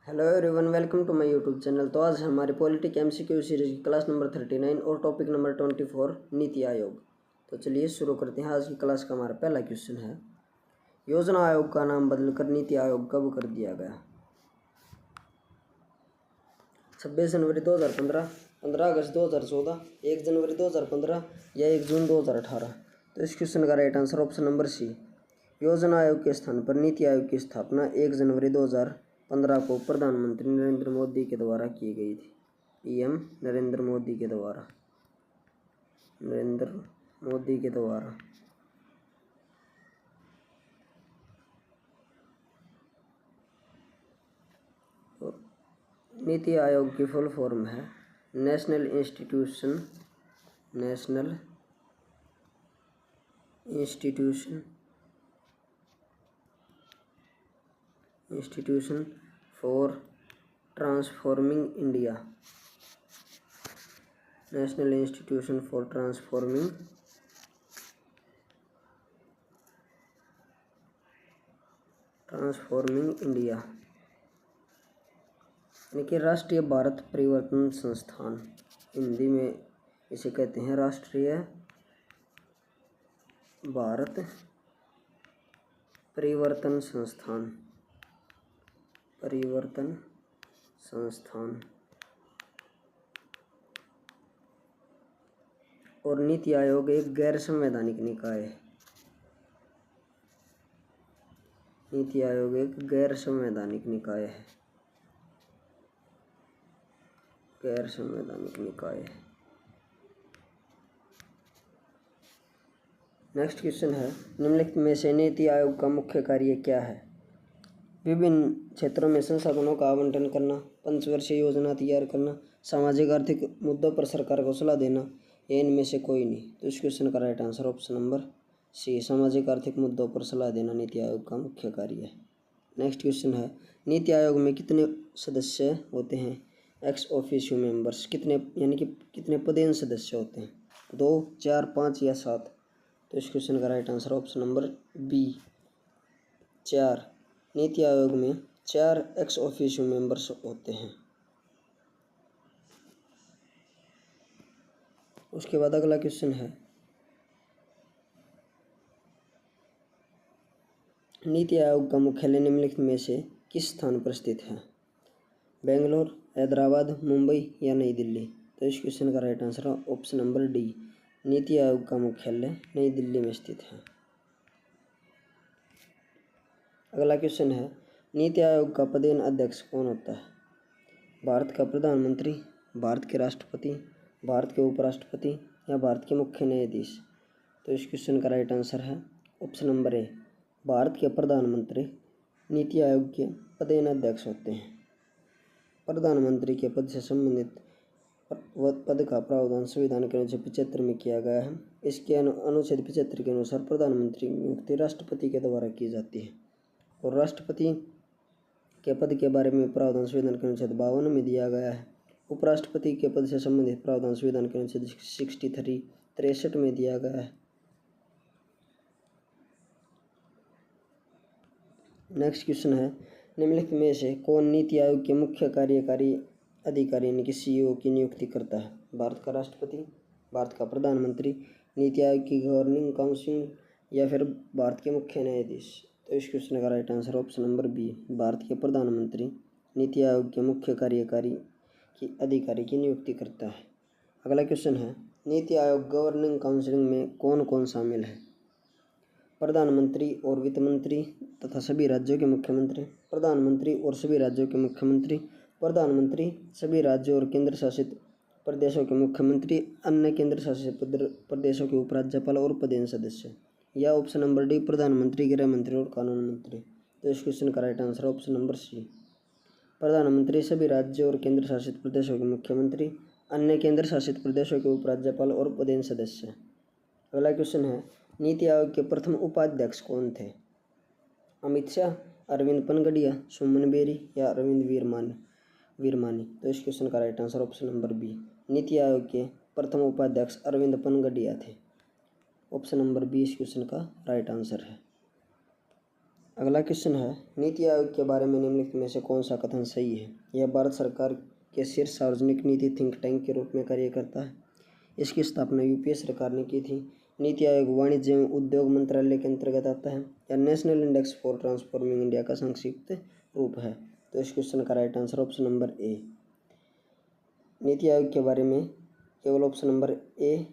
Hello everyone, welcome to my YouTube channel. तो आज हमारे पॉलिटिक एमसीक्यू सीरीज की क्लास नंबर 39 और टॉपिक नंबर 24 नीति आयोग। तो चलिए शुरू करते हैं। आज की क्लास का हमारा पहला क्वेश्चन है, योजना आयोग का नाम बदलकर नीति आयोग कब कर दिया गया? 26 जनवरी 2015, 15 अगस्त 2014, 1 जनवरी 2015 या 1 जून 2018। तो इस क्वेश्चन का right answer option number C, Yojana Aayog के स्थान पर नीति आयोग की स्थापना 1 जनवरी 2015 को प्रधानमंत्री नरेंद्र मोदी के द्वारा की गई थी। पीएम नरेंद्र मोदी के द्वारा तो नीति आयोग की फुल फॉर्म है national institution for transforming India. National institution for transforming India, यानी कि राष्ट्रीय भारत परिवर्तन संस्थान। हिंदी में इसे कहते हैं राष्ट्रीय भारत परिवर्तन संस्थान। और नीति आयोग एक गैर संवैधानिक निकाय है। नीति आयोग एक गैर संवैधानिक निकाय है। नेक्स्ट क्वेश्चन है, निम्नलिखित में से नीति आयोग का मुख्य कार्य क्या है? विभिन्न क्षेत्रों में संसाधनों का आवंटन करना, पंचवर्षीय योजना तैयार करना, सामाजिक आर्थिक मुद्दों पर सरकार को सलाह देना, या इनमें से कोई नहीं। तो इस क्वेश्चन का right answer option number C, सामाजिक आर्थिक मुद्दों पर सलाह देना नीति आयोग का मुख्य कार्य है। नेक्स्ट क्वेश्चन है, नीति आयोग में कितने सदस्य होते हैं? एक्स ऑफिशियो मेंबर्स, कितने यानी कि कितने पदेन सदस्य होते हैं? 2, 4, 5 या 7। तो इस क्वेश्चन का right answer option number B, 4। NITI आयोग में 4 एक्स ऑफिशियो मेंबर्स होते हैं। उसके बाद अगला क्वेश्चन है, नीति आयोग का मुख्यालय निम्नलिखित में से किस स्थान पर स्थित है? बेंगलोर, हैदराबाद, मुंबई या नई दिल्ली? तो इस क्वेश्चन का right answer option number D, NITI Aayog का मुख्यालय नई दिल्ली में स्थित है। अगला क्वेश्चन है, नीति आयोग का पदेन अध्यक्ष कौन होता है? भारत का प्रधानमंत्री, भारत के राष्ट्रपति, भारत के उपराष्ट्रपति या भारत के मुख्य न्यायाधीश? तो इस क्वेश्चन का राइट आंसर है ऑप्शन नंबर ए, भारत के प्रधानमंत्री नीति आयोग के पदेन अध्यक्ष होते हैं। प्रधानमंत्री के पद से संबंधित पद का प्रावधान संविधान के अनुच्छेद 75 में किया गया है। इसके अनुच्छेद 75 के अनुसार प्रधानमंत्री की नियुक्ति राष्ट्रपति के द्वारा की जाती है और राष्ट्रपति के पद के बारे में प्रावधान संविधान के अनुच्छेद 52 में दिया गया है। उपराष्ट्रपति के पद से संबंधित प्रावधान संविधान के अनुच्छेद 63 में दिया गया है। नेक्स्ट क्वेश्चन है, निम्नलिखित में से कौन नीति आयोग के मुख्य कार्यकारी अधिकारी यानी कि सीईओ की नियुक्ति करता है? भारत का राष्ट्रपति, भारत का प्रधानमंत्री, नीति आयोग की गवर्निंग काउंसिल या फिर भारत के मुख्य न्यायाधीश? तो इस क्वेश्चन का right answer option number B, Bharat के प्रधानमंत्री नीति आयोग के मुख्य कार्यकारी की अधिकारी की नियुक्ति करता है। अगला क्वेश्चन है, नीति आयोग गवर्निंग काउंसिल में कौन कौन शामिल है? प्रधानमंत्री और वित्त मंत्री तथा सभी राज्यों के मुख्यमंत्री, प्रधानमंत्री और सभी राज्यों के मुख्यमंत्री, प्रधानमंत्री, सभी राज्यों और केंद्र शासित प्रदेशों के मुख्यमंत्री, अन्य केंद्र शासित प्रदेशों के उपराज्यपाल और पदेन सदस्य, या ऑप्शन नंबर डी, प्रधानमंत्री, गृह मंत्री और कानून मंत्री? तो इस क्वेश्चन का right answer option number C, प्रधानमंत्री, सभी राज्यों और केंद्र शासित प्रदेशों के मुख्यमंत्री, अन्य केंद्र शासित प्रदेशों के उपराज्यपाल और पदेन सदस्य। अगला क्वेश्चन है, नीति आयोग के प्रथम उपाध्यक्ष कौन थे? अमित शाह, अरविंद पनगड़िया, सुमन बेरी या अरविंद वीरमानी? तो इस क्वेश्चन का right answer option number B, NITI Aayog के प्रथम उपाध्यक्ष अरविंद पनगड़िया थे। ऑप्शन नंबर बी इस क्वेश्चन का राइट आंसर है। अगला क्वेश्चन है, नीति आयोग के बारे में निम्नलिखित में से कौन सा कथन सही है? यह भारत सरकार के शीर्ष सार्वजनिक नीति थिंक टैंक के रूप में कार्य करता है। इसकी स्थापना यूपीए सरकार ने की थी। नीति आयोग वाणिज्य एवं उद्योग मंत्रालय के अंतर्गत आता है या national index for transforming India का संक्षिप्त रूप है? तो इस क्वेश्चन का राइट आंसर ऑप्शन नंबर ए। नीति आयोग के बारे में केवल ऑप्शन नंबर ए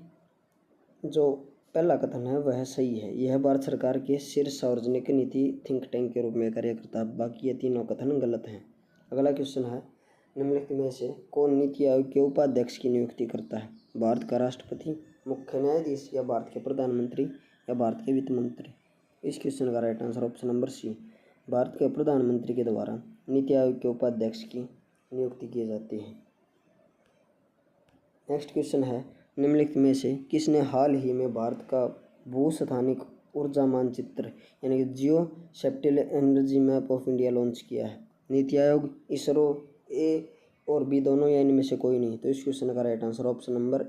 जो पहला कथन है वह सही है। यह भारत सरकार के शीर्ष सार्वजनिक नीति थिंक टैंक के रूप में कार्य करता है। बाकी ये तीनों कथन गलत हैं। अगला क्वेश्चन है, निम्नलिखित में से कौन नीति आयोग के उपाध्यक्ष की नियुक्ति करता है? भारत का राष्ट्रपति, मुख्य न्यायाधीश या भारत के प्रधानमंत्री या भारत के वित्त मंत्री? इस क्वेश्चन का right answer option number C, Bharat के प्रधानमंत्री के द्वारा नीति आयोग के उपाध्यक्ष की नियुक्ति की जाती है। नेक्स्ट क्वेश्चन है, निम्नलिखित में से किसने हाल ही में भारत का भूस्थानिक ऊर्जा मानचित्र यानी कि geospatial energy map of India launch किया है? नीति आयोग, इसरो, ए और बी दोनों या इनमें से कोई नहीं? तो इस क्वेश्चन का right answer option number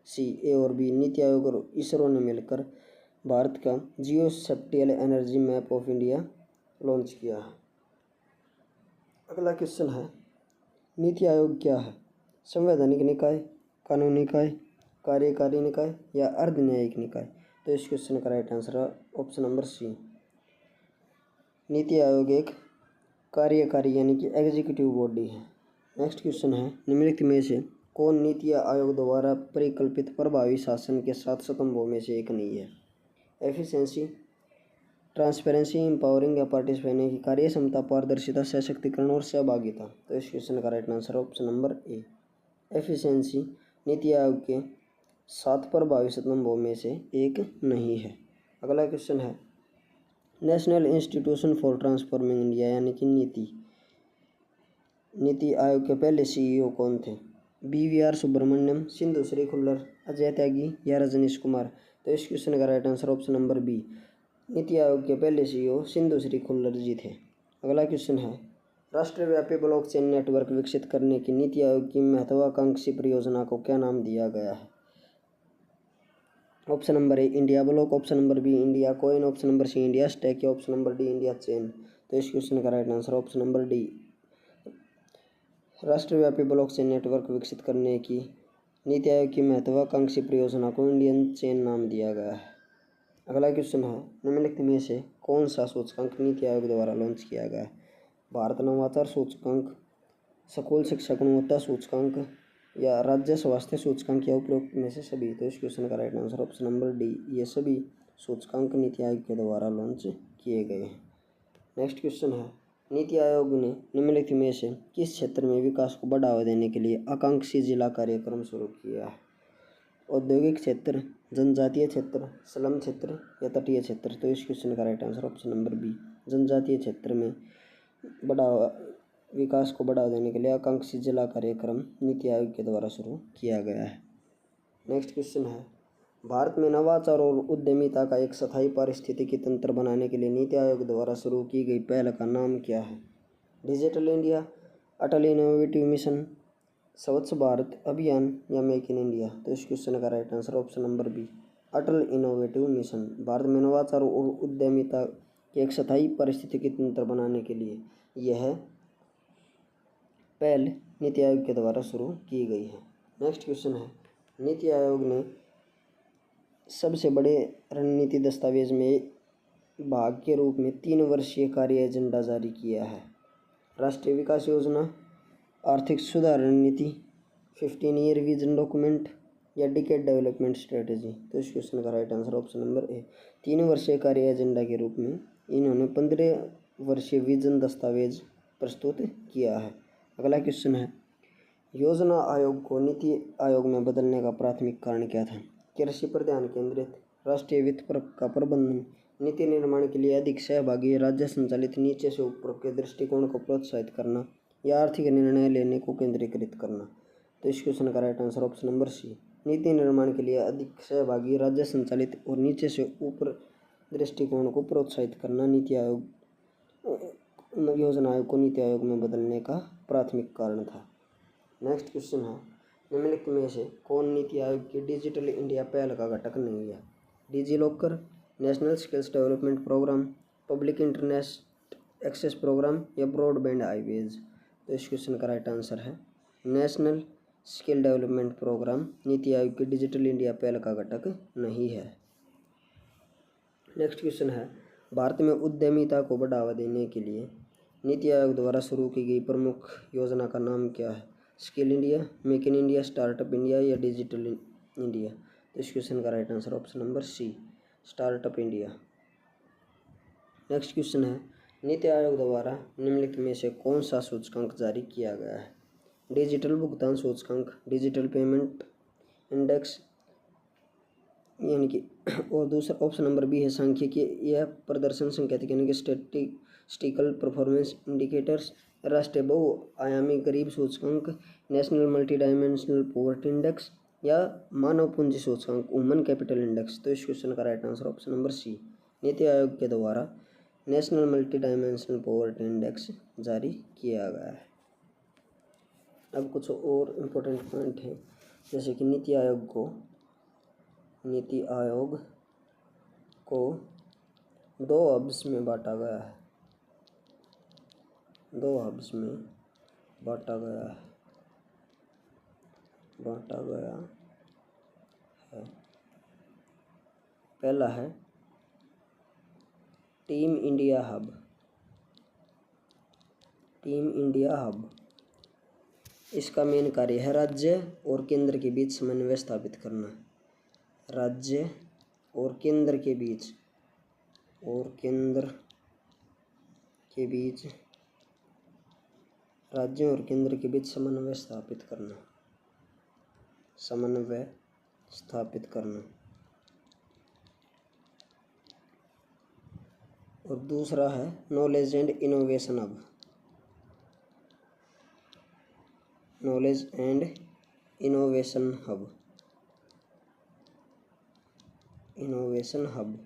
C, A और बी। नीति आयोग और इसरो ने मिलकर भारत का geospatial energy map of India launch किया है। अगला क्वेश्चन है, नीति आयोग क्या है? संवैधानिक निकाय, कानूनी निकाय, कार्यकारी निकाय या अर्ध न्यायिक निकाय? तो इस क्वेश्चन का राइट आंसर है ऑप्शन नंबर सी, नीति आयोग एक कार्यकारी यानी कि एग्जीक्यूटिव बॉडी है। नेक्स्ट क्वेश्चन है, निम्नलिखित में से कौन नीति आयोग द्वारा परिकल्पित प्रभावी शासन के 7 स्तंभों में से एक नहीं है? एफिशिएंसी, ट्रांसपेरेंसी, एम्पावरिंग या पार्टिसिपेशन की कार्य क्षमता, पारदर्शिता, सशक्तिकरण और सहभागिता? तो इस क्वेश्चन का राइट आंसर ऑप्शन नंबर ए, एफिशिएंसी नीति आयोग के 7 प्रभावी स्तंभों में से एक नहीं है। अगला क्वेश्चन है, national institution for transforming India यानी कि नीति आयोग के पहले सीईओ कौन थे? BVR सुब्रमण्यम, सिंधु श्री खुल्लर, अजय त्यागी या रजनीश कुमार? तो इस क्वेश्चन का right answer option number B, NITI Aayog के पहले सीईओ सिंधु श्री खुल्लर जी थे। अगला क्वेश्चन है, राष्ट्रव्यापी ब्लॉकचेन नेटवर्क विकसित करने की नीति आयोग की महत्वाकांक्षी परियोजना को क्या नाम दिया गया है? Option number A India block, option number B India coin, option number C India stack या option number D India chain? तो इस क्वेश्चन का right answer option number D, राष्ट्रव्यापी ब्लॉकचेन नेटवर्क विकसित करने की नीति आयोग की महत्वाकांक्षी परियोजना को इंडियन चेन नाम दिया गया है। अगला क्वेश्चन है, निम्नलिखित में से कौन सा सूचकांक नीति आयोग द्वारा लॉन्च किया गया है? भारत नवाचार सूचकांक, स्कूल शिक्षा गुणवत्ता सूचकांक या राज्य स्वास्थ्य सूचकांक या उपरोक्त में से सभी? तो इस क्वेश्चन का right answer option number D, ये सभी सूचकांक नीति आयोग के द्वारा लॉन्च किए गए हैं। नेक्स्ट क्वेश्चन है, नीति आयोग ने निम्नलिखित में से किस क्षेत्र में विकास को बढ़ावा देने के लिए आकांक्षी जिला कार्यक्रम शुरू किया है? औद्योगिक क्षेत्र, जनजातीय क्षेत्र, स्लम क्षेत्र या तटीय क्षेत्र? तो इस क्वेश्चन का right answer option number B, जनजातीय क्षेत्र में विकास को बढ़ावा देने के लिए आकांक्षी जिला कार्यक्रम नीति आयोग के द्वारा शुरू किया गया है। नेक्स्ट क्वेश्चन है, भारत में नवाचार और उद्यमिता का एक स्थायी पारिस्थितिकी तंत्र बनाने के लिए नीति आयोग द्वारा शुरू की गई पहल का नाम क्या है? डिजिटल इंडिया, अटल इनोवेटिव मिशन, स्वच्छ भारत अभियान या मेक इन इंडिया? तो इस क्वेश्चन का right answer option number B, Atal innovative mission. Bharat में नवाचार और उद्यमिता के एक स्थायी पारिस्थितिकी तंत्र बनाने के लिए यह पहल नीति आयोग के द्वारा शुरू की गई है। नेक्स्ट क्वेश्चन है, नीति आयोग ने सबसे बड़े रणनीति दस्तावेज में भाग के रूप में 3 वर्षीय कार्य एजेंडा जारी किया है? राष्ट्रीय विकास योजना, आर्थिक सुधार रणनीति, 15 ईयर विजन डॉक्यूमेंट या डिकेड डेवलपमेंट स्ट्रेटेजी? तो इस क्वेश्चन का राइट आंसर ऑप्शन नंबर ए, 3 वर्षीय कार्य एजेंडा के रूप में इन्होंने 15 वर्षीय विजन दस्तावेज प्रस्तुत किया है। अगला क्वेश्चन है, योजना आयोग को नीति आयोग में बदलने का प्राथमिक कारण क्या था? कृषि पर ध्यान केंद्रित, राष्ट्रीय वित्त का प्रबंधन, नीति निर्माण के लिए अधिक सहभागी राज्य संचालित नीचे से ऊपर के दृष्टिकोण को प्रोत्साहित करना या आर्थिक निर्णय लेने को केंद्रीकृत करना? तो इस क्वेश्चन का right answer option number C, नीति निर्माण के लिए अधिक सहभागी राज्य संचालित और नीचे से ऊपर दृष्टिकोण को प्रोत्साहित करना नीति आयोग योजना आयोग को नीति आयोग में बदलने का प्राथमिक कारण था। नेक्स्ट क्वेश्चन है, निम्नलिखित में से कौन नीति आयोग की डिजिटल इंडिया पहल का घटक नहीं है? DigiLocker, national skills development programme, public internet access programme या ब्रॉडबैंड हाईवेज। तो इस क्वेश्चन का राइट आंसर है national skill development programme NITI Aayog की डिजिटल इंडिया पहल का घटक नहीं है। नेक्स्ट क्वेश्चन है भारत में उद्यमिता को बढ़ावा देने के लिए नीति आयोग द्वारा शुरू की गई प्रमुख योजना का नाम क्या है? Skill India, make in India, startup India या डिजिटल इंडिया। तो इस क्वेश्चन का right answer option number C, startup India. Next question है नीति आयोग द्वारा निम्नलिखित में से कौन सा सूचकांक जारी किया गया है? डिजिटल भुगतान सूचकांक, डिजिटल पेमेंट इंडेक्स यानी कि और दूसरा ऑप्शन नंबर बी है सांख्यिकी या प्रदर्शन संकेतक यानी कि स्टैटिस्टिकल परफॉर्मेंस इंडिकेटर्स, राष्ट्रीय बहुआयामी गरीब सूचकांक, national multi dimensional poverty index या मानव पूंजी सूचकांक ह्यूमन कैपिटल इंडेक्स। तो इस क्वेश्चन का right answer option number C, NITI Aayog के द्वारा national multi dimensional poverty index जारी किया गया है। अब कुछ और इम्पोर्टेंट पॉइंट हैं जैसे कि नीति आयोग को 2 हब्स में बांटा गया है। 2 हब्स में बांटा गया है। पहला है टीम इंडिया हब। इसका मेन कार्य है राज्य और केंद्र के बीच समन्वय स्थापित करना। राज्य और केंद्र के बीच राज्यों और केंद्र के बीच समन्वय स्थापित करना। और दूसरा है नॉलेज एंड इनोवेशन हब।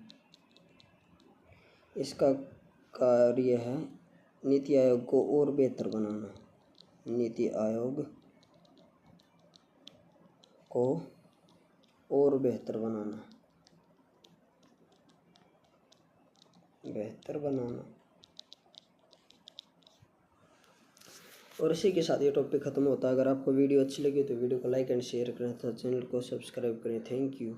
इसका कार्य है नीति आयोग को और बेहतर बनाना। और इसी के साथ ये टॉपिक खत्म होता है। अगर आपको वीडियो अच्छी लगी तो वीडियो को लाइक एंड शेयर करें तथा चैनल को सब्सक्राइब करें। Thank you.